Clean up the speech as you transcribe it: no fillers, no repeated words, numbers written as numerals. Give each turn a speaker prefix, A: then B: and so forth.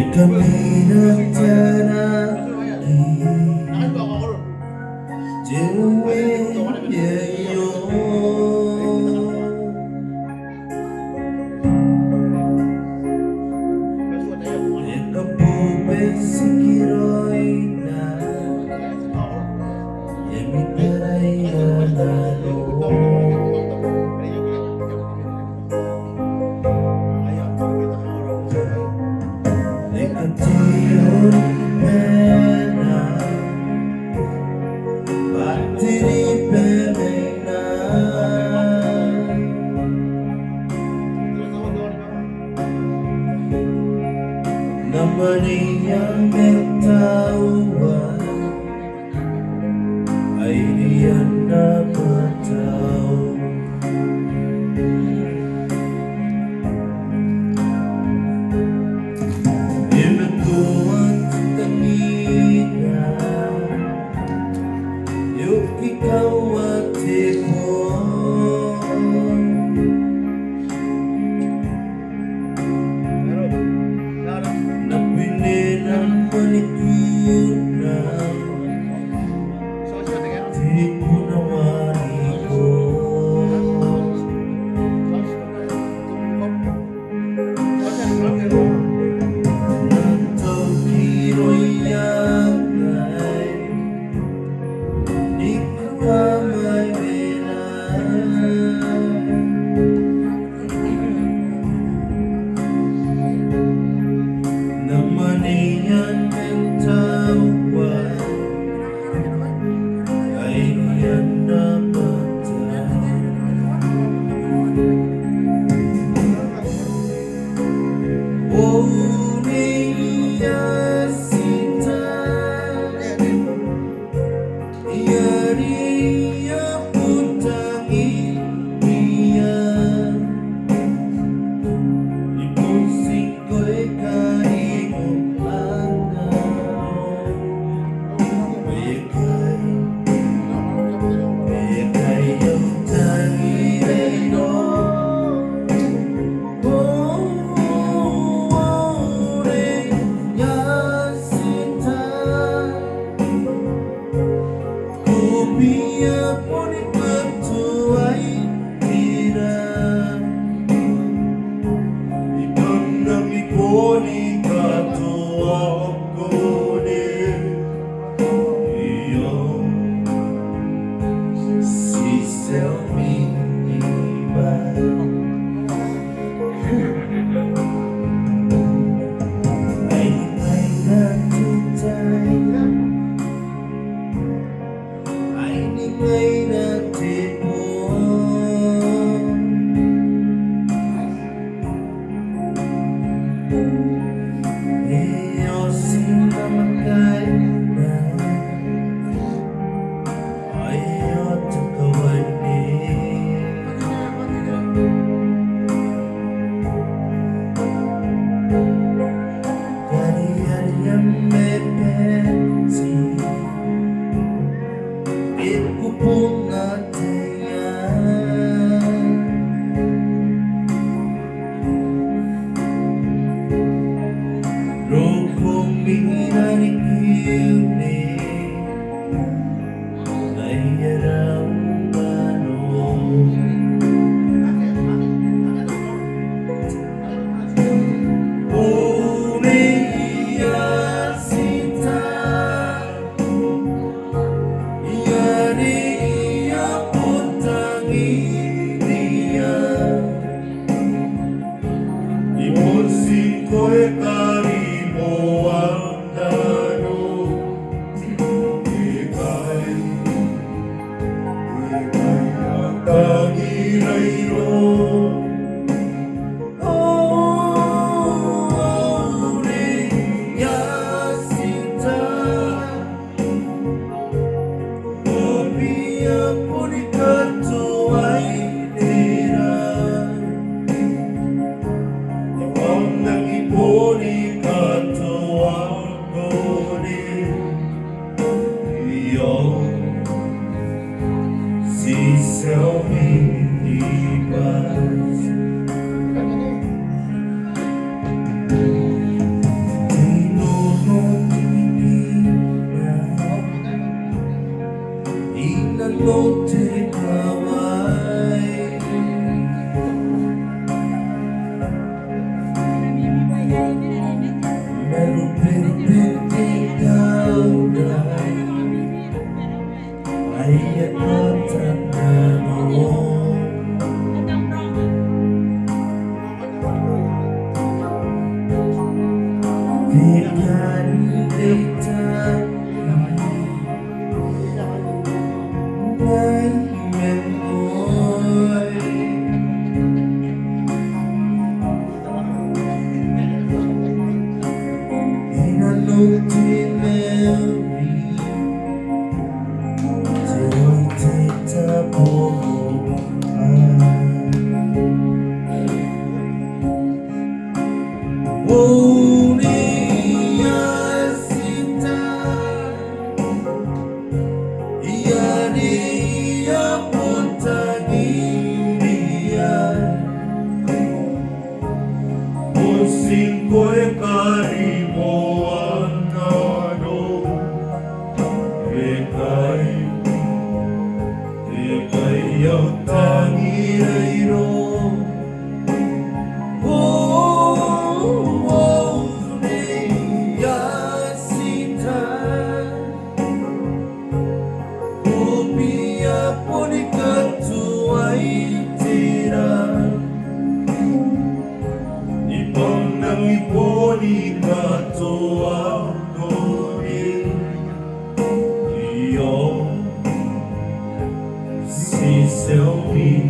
A: kami nagtanagi Jerusalem yayo Ekapupe sikiroy na Yemitaray alalo Ekatiyon pena Batiri pemena Namani yang ketahuan Ay diyan na patao Ibentuan tangina Yung ikaw at ipon Napinin ang malikunan Di ko nawari ko Nantong kiro'y yakay Di ko mamay Namaniyan ang tawag Ay diyan na patay Oh, niya sita Yariya putangi niya Ipusing ko'y kaimong angaw Bayagay ang tangi reno Oh, niya sita Kupiya po ni pagtuay hirap Ikan nami po ni katuwag ko din Iyong si Selmi iba Ay natutay Ay may natipon Iyo sinamakay na Ayaw takawin ni Yari-yari ang bebesi Ikupong natin yan กันได้เจอไม่เป็นโอยIn a memory, till take the Cinco e carimo annado e kai au tani reiro ne yasita Upia ponika tuaitira Ipon ng iponika tuakorin Iyo si Selvi